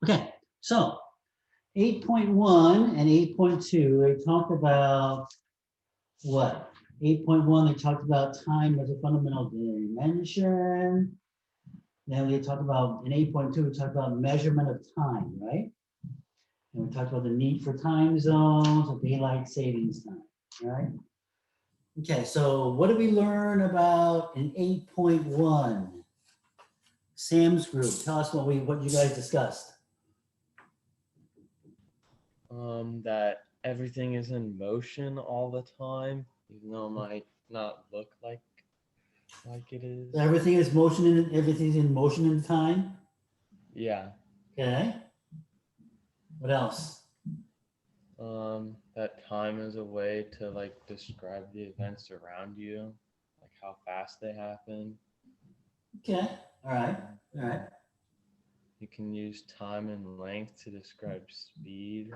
Okay, so 8.1 and 8.2, they talked about what? 8.1, they talked about time as a fundamental dimension. Then we talked about, in 8.2, we talked about measurement of time, right? And we talked about the need for time zones or daylight savings time, right? Okay, so what did we learn about in 8.1? Sam's group, tell us what you guys discussed. That everything is in motion all the time, even though it might not look like it is. Everything is everything's in motion in time. Yeah. Okay. What else? That time is a way to like describe the events around you, like how fast they happen. Okay. All right. All right. You can use time and length to describe speed.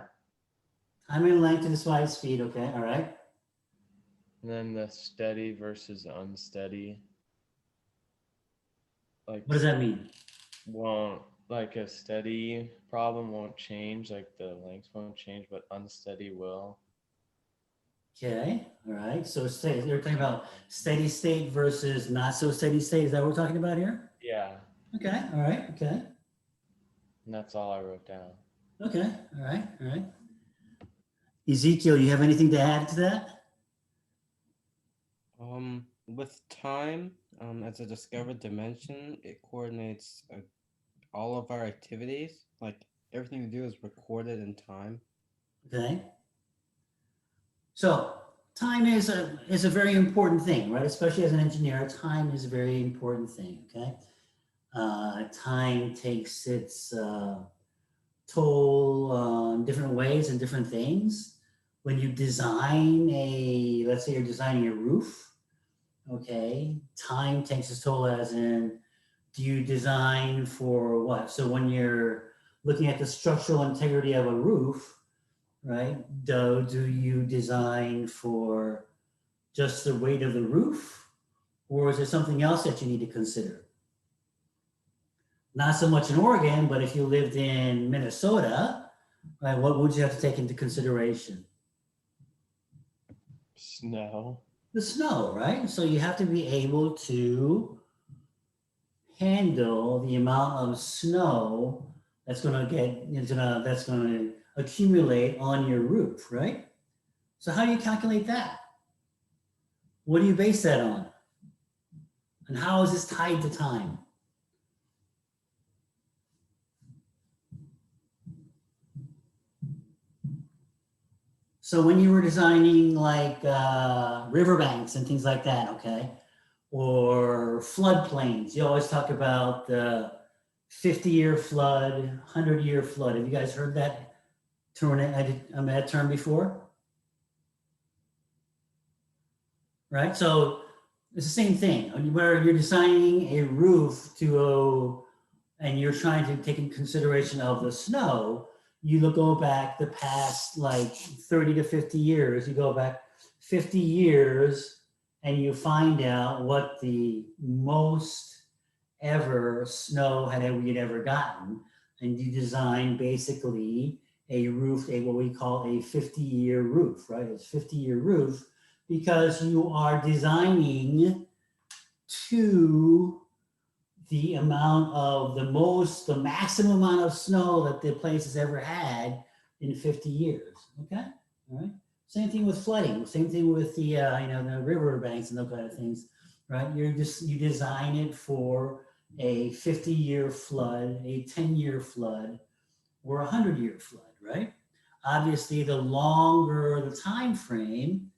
Time and length to describe speed. Okay. All right. And then the steady versus unsteady. Like What does that mean? won't like a steady problem won't change, like the length won't change, but unsteady will. Okay. All right. So you're talking about steady state versus not so steady state. Is that what we're talking about here? Yeah. Okay. All right. Okay. And that's all I wrote down. Okay. All right. All right. Ezekiel, you have anything to add to that? With time, as a discovered dimension, it coordinates all of our activities. Like everything we do is recorded in time. Okay. So time is a very important thing, right? Especially as an engineer, time is a very important thing. Okay. Time takes its toll in different ways and different things. When you design let's say you're designing a roof, okay, time takes its toll as in, do you design for what? So when you're looking at the structural integrity of a roof, right, do you design for just the weight of the roof? Or is there something else that you need to consider? Not so much in Oregon, but if you lived in Minnesota, right, what would you have to take into consideration? Snow. The snow, right? So you have to be able to handle the amount of snow that's going to that's going to accumulate on your roof, right? So how do you calculate that? What do you base that on? And how is this tied to time? So when you were designing like riverbanks and things like that, okay, or floodplains, you always talk about the 50-year flood, 100-year flood. Have you guys heard that term before? Right. So it's the same thing. Where you're designing a roof and you're trying to take in consideration of the snow, you go back the past like 30 to 50 years, you go back 50 years and you find out what the most ever snow we'd ever gotten. And you design basically a roof, what we call a 50-year roof, right? It's 50-year roof because you are designing to the amount of the maximum amount of snow that the place has ever had in 50 years. Okay, all right. Same thing with flooding. Same thing with the the river banks and those kind of things, right? You design it for a 50-year flood, a 10-year flood, or a 100-year flood, right? Obviously, the longer the time frame,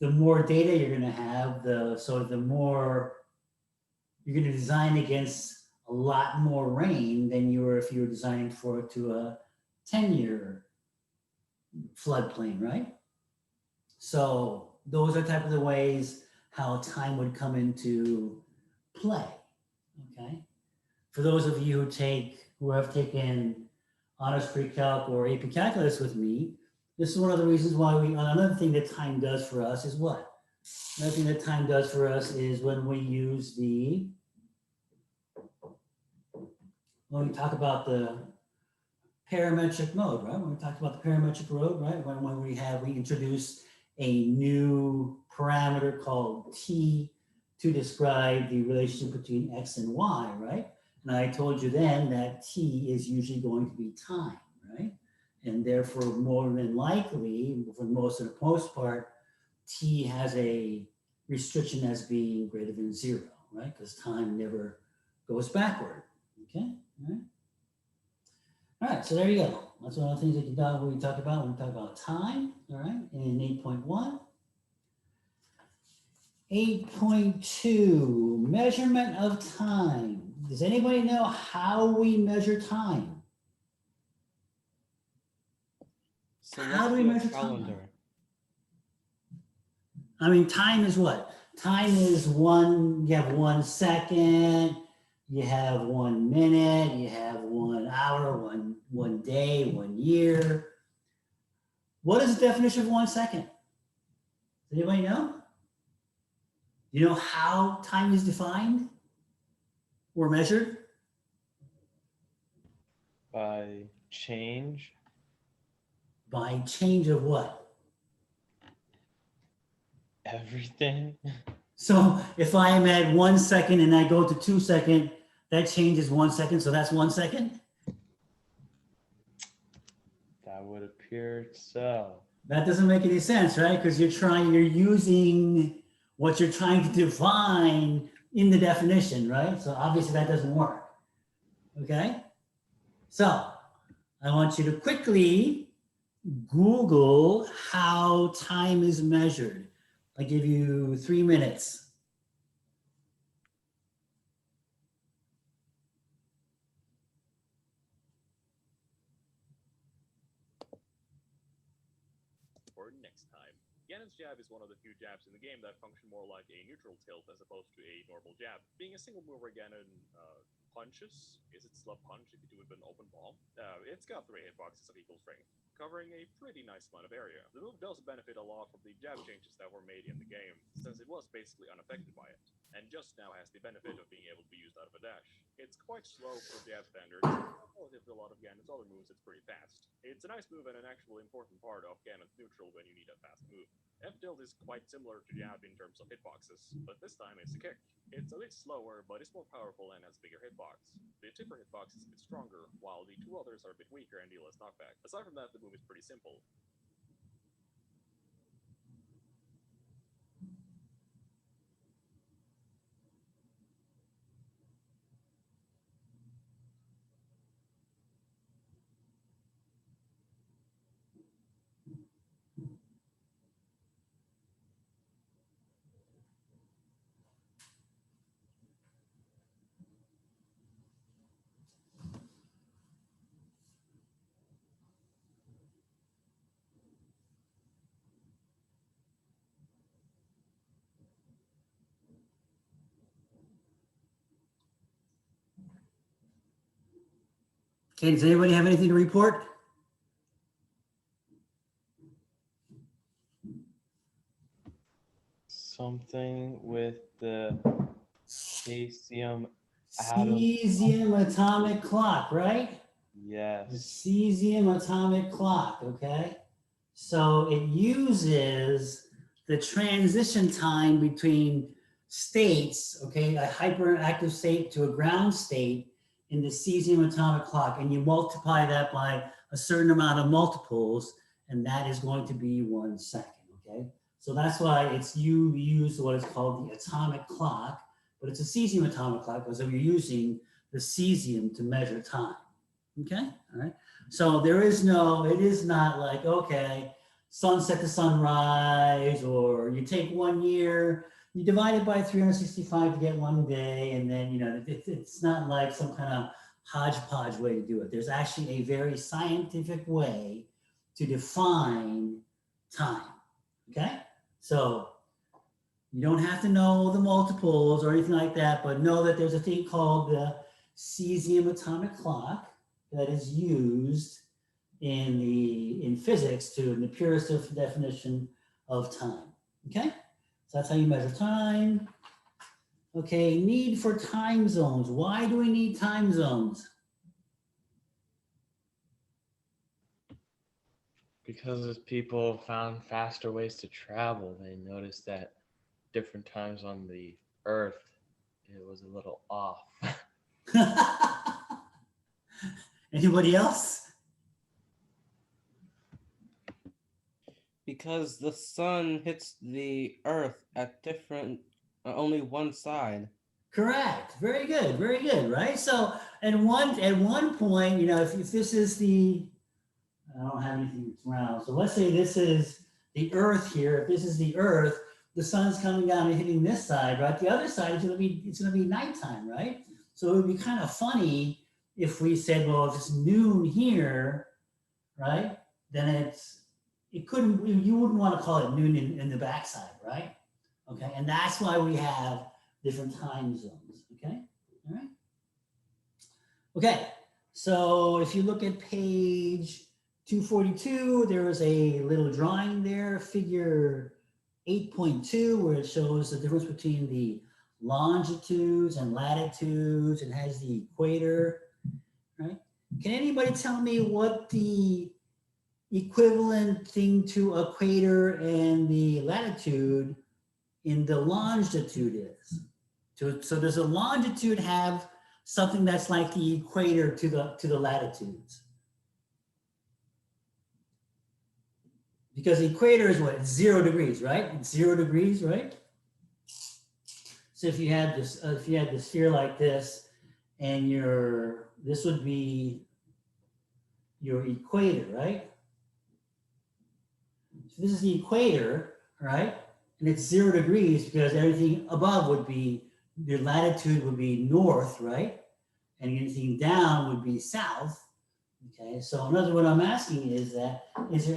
the more data you're going to have. The more you're going to design against a lot more rain than you were if you were designing to a 10-year floodplain, right? So those are type of the ways how time would come into play. Okay. For those of you who have taken honors pre-calc or AP calculus with me, this is one of the reasons why another thing that time does for us is what? Another thing that time does for us is when we talk about parametric mode, right? When we talked about the parametric mode, right? When we introduce a new parameter called t to describe the relationship between x and y, right? And I told you then that t is usually going to be time, right? And therefore, more than likely, for most of the most part, t has a restriction as being greater than 0, right? Because time never goes backward, okay? All right. All right, so there you go. That's one of the things that we talk about when we talk about time, all right, in 8.1. 8.2, measurement of time. Does anybody know how we measure time? How do we measure time? I mean, time is what? Time is you have 1 second, you have 1 minute, you have 1 hour, one day, 1 year. What is the definition of 1 second? Does anybody know? Do you know how time is defined or measured? By change. By change of what? Everything. So if I am at 1 second and I go to 2 seconds, that changes 1 second. So that's 1 second. That would appear so. That doesn't make any sense, right? Because you're using what you're trying to define in the definition, right? So obviously that doesn't work. Okay. So I want you to quickly Google how time is measured. I give you 3 minutes. For next time. Ganon's jab is one of the few jabs in the game that function more like a neutral tilt as opposed to a normal jab. Being a single move where Ganon punches, is it slug punch if you do it with an open palm? It's got 3 hitboxes of equal strength, covering a pretty nice amount of area. The move does benefit a lot from the jab changes that were made in the game, since it was basically unaffected by it, and just now has the benefit of being able to be used out of a dash. It's quite slow for jab standards, relative to a lot of Ganon's other moves, it's pretty fast. It's a nice move and an actual important part of Ganon's neutral when you need a fast move. F-tilt is quite similar to jab in terms of hitboxes, but this time it's a kick. It's a bit slower, but it's more powerful and has a bigger hitbox. The tipper hitbox is a bit stronger, while the 2 others are a bit weaker and deal less knockback. Aside from that, the move is pretty simple. Okay, does anybody have anything to report? Something with the cesium atom. Cesium atomic clock, right? The Yes. cesium atomic clock, okay? So it uses the transition time between states, okay, a hyperactive state to a ground state in the cesium atomic clock, and you multiply that by a certain amount of multiples, and that is going to be 1 second, okay? So that's why you use what is called the atomic clock, but it's a cesium atomic clock because you're using the cesium to measure time, okay? All right. So it is not like, okay, sunset to sunrise, or you take 1 year, you divide it by 365 to get 1 day, and then, it's not like some kind of hodgepodge way to do it. There's actually a very scientific way to define time, okay? So you don't have to know the multiples or anything like that, but know that there's a thing called the cesium atomic clock that is used in physics in the purest definition of time, okay? So that's how you measure time. Okay, need for time zones. Why do we need time zones? Because as people found faster ways to travel, they noticed that different times on the Earth, it was a little off. Anybody else? Because the sun hits the earth at different, only one side. Correct. Very good. Very good. Right. So at one point, you know, if this is the, I don't have anything that's round. So let's say this is the Earth here. If this is the Earth, the sun's coming down and hitting this side, right? The other side is it's gonna be nighttime, right? So it would be kind of funny if we said, well, if it's noon here, right? Then you wouldn't want to call it noon in the backside, right? Okay, and that's why we have different time zones, okay? All right. Okay, so if you look at page 242, there is a little drawing there, figure 8.2, where it shows the difference between the longitudes and latitudes and has the equator, right? Can anybody tell me what the equivalent thing to equator and the latitude in the longitude is? So does a longitude have something that's like the equator to the latitudes? Because the equator is what? It's 0 degrees, right? It's 0 degrees, right? So if you had this, sphere like this, and this would be your equator, right? So this is the equator, right? And it's 0 degrees because everything above would be, the latitude would be north, right? And anything down would be south. Okay, so another what I'm asking is there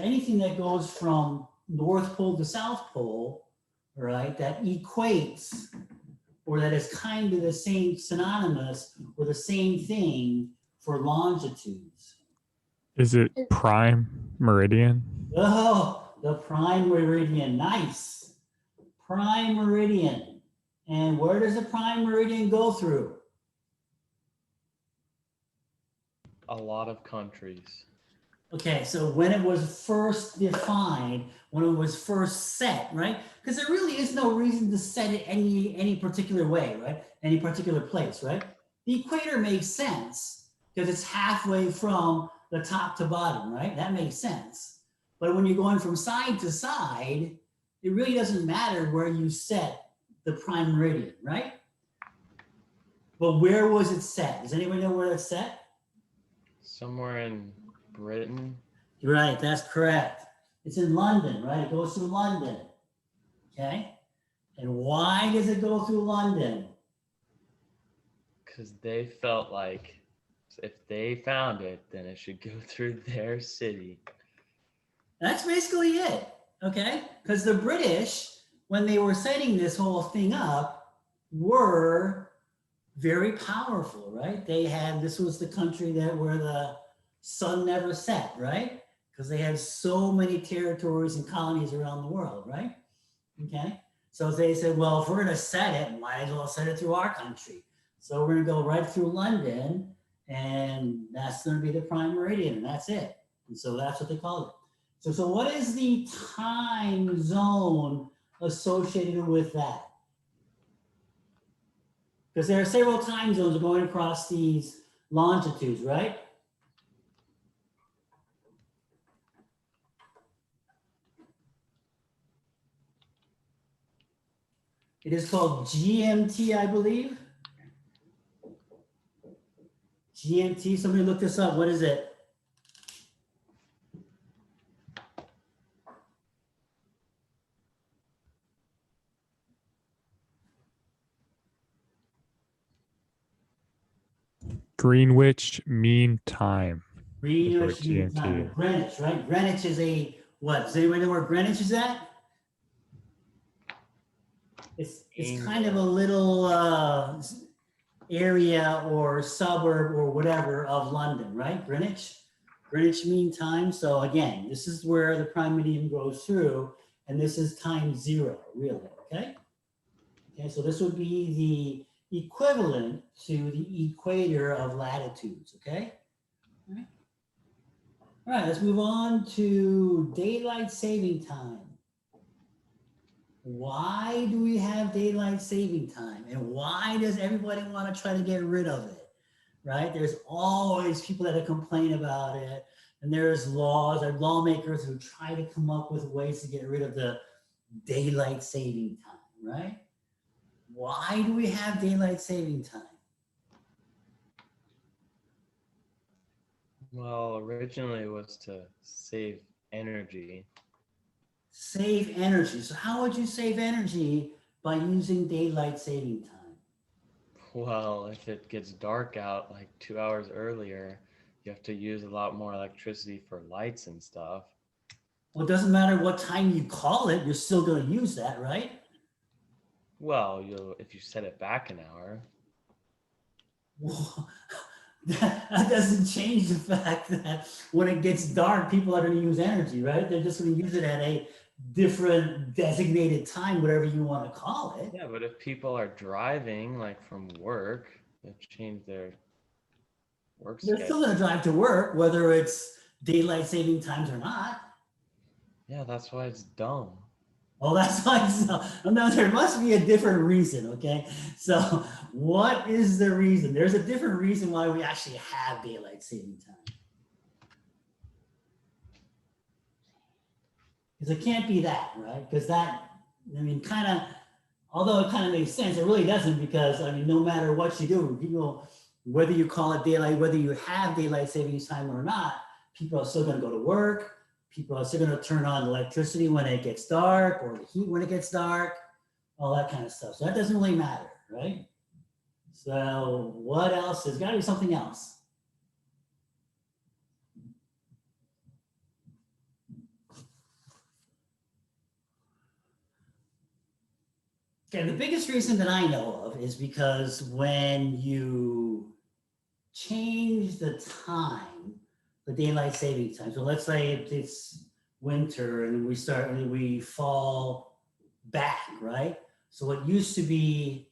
anything that goes from North Pole to South Pole, right, that equates or that is kind of the same, synonymous or the same thing for longitudes? Is it prime meridian? Oh, the prime meridian, nice. Prime meridian. And where does the prime meridian go through? A lot of countries. Okay, so when it was first defined, when it was first set, right? Because there really is no reason to set it any particular way, right? Any particular place, right? The equator makes sense because it's halfway from the top to bottom, right? That makes sense. But when you're going from side to side, it really doesn't matter where you set the prime meridian, right? But where was it set? Does anyone know where it's set? Somewhere in Britain. You're right, that's correct. It's in London, right? It goes through London, okay? And why does it go through London? Because they felt like if they found it, then it should go through their city. That's basically it, okay? Because the British, when they were setting this whole thing up, were very powerful, right? This was the country where the sun never set, right? Because they had so many territories and colonies around the world, right? Okay, so they said, well, if we're gonna set it, might as well set it through our country. So we're gonna go right through London, and that's gonna be the prime meridian, and that's it. And so that's what they called it. So what is the time zone associated with that? Because there are several time zones going across these longitudes, right? It is called GMT, I believe. GMT, somebody look this up. What is it? Greenwich Mean Time. Greenwich Mean GMT. Time. Greenwich, right? Greenwich is a what? Does anybody know where Greenwich is at? It's kind of a little area or suburb or whatever of London, right? Greenwich Mean Time. So again, this is where the prime meridian goes through, and this is time 0, really, okay? Okay, so this would be the equivalent to the equator of latitudes, okay? All All right, let's move on to daylight saving time. Why do we have daylight saving time? And why does everybody want to try to get rid of it? Right? There's always people that complain about it. And there's laws or lawmakers who try to come up with ways to get rid of the daylight saving time, right? Why do we have daylight saving time? Well, originally it was to save energy. Save energy. So how would you save energy by using daylight saving time? Well, if it gets dark out like 2 hours earlier, you have to use a lot more electricity for lights and stuff. Well, it doesn't matter what time you call it, you're still going to use that, right? Well, if you set it back an hour. Well, that doesn't change the fact that when it gets dark, people are going to use energy, right? They're just going to use it at a different designated time, whatever you want to call it. Yeah, but if people are driving like from work, they've changed their work They're schedule. still going to drive to work, whether it's daylight saving times or not. Yeah, that's why it's dumb. Oh, that's why. No, there must be a different reason, okay? So what is the reason? There's a different reason why we actually have daylight saving time. Because it can't be that, right? Because that, I mean, kind of, although it kind of makes sense, it really doesn't, because, I mean, no matter what you do, people, whether you call it daylight, whether you have daylight savings time or not, people are still going to go to work. People are still going to turn on electricity when it gets dark, or the heat when it gets dark, all that kind of stuff. So that doesn't really matter, right? So what else? There's got to be something else. Okay, the biggest reason that I know of is because when you change the time, the daylight saving time. So let's say it's winter and we fall back, right? So what used to be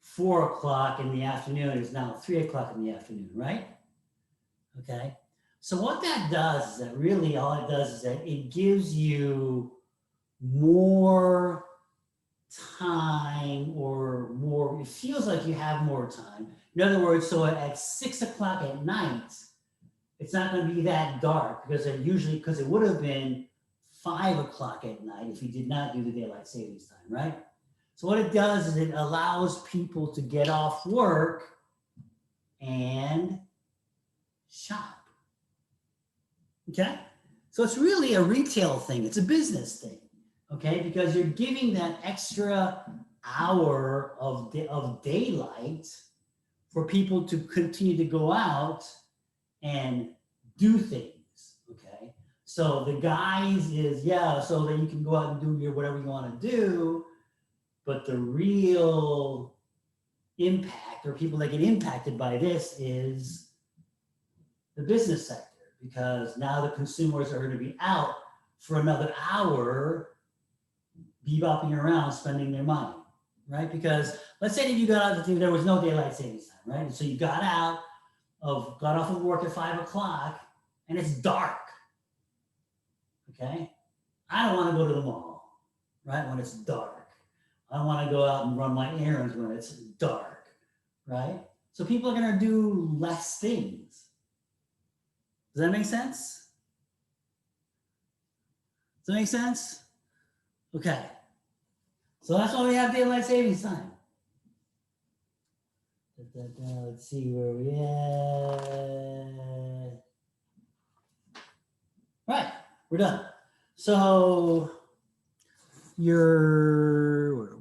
4 o'clock in the afternoon is now 3 o'clock in the afternoon, right? Okay. So what that does is that really all it does is that it gives you more time, or more, it feels like you have more time. In other words, so at 6 o'clock at night, it's not going to be that dark, because it would have been 5 o'clock at night if you did not do the daylight savings time, right? So what it does is it allows people to get off work and shop. Okay? So it's really a retail thing. It's a business thing. Okay? Because you're giving that extra hour of daylight for people to continue to go out and do things. Okay? So the guise is, so that you can go out and do whatever you want to do, but the real impact, or people that get impacted by this, is the business sector, because now the consumers are going to be out for another hour, bebopping around, spending their money, right? Because let's say that you got out, there was no daylight savings time, right? And so you got off of work at 5 o'clock and it's dark, okay? I don't want to go to the mall, right, when it's dark. I want to go out and run my errands when it's dark, right? So people are going to do less things. Does that make sense? Does that make sense? Okay. So that's why we have daylight savings time. Let's see where we at. Right, we're done. So your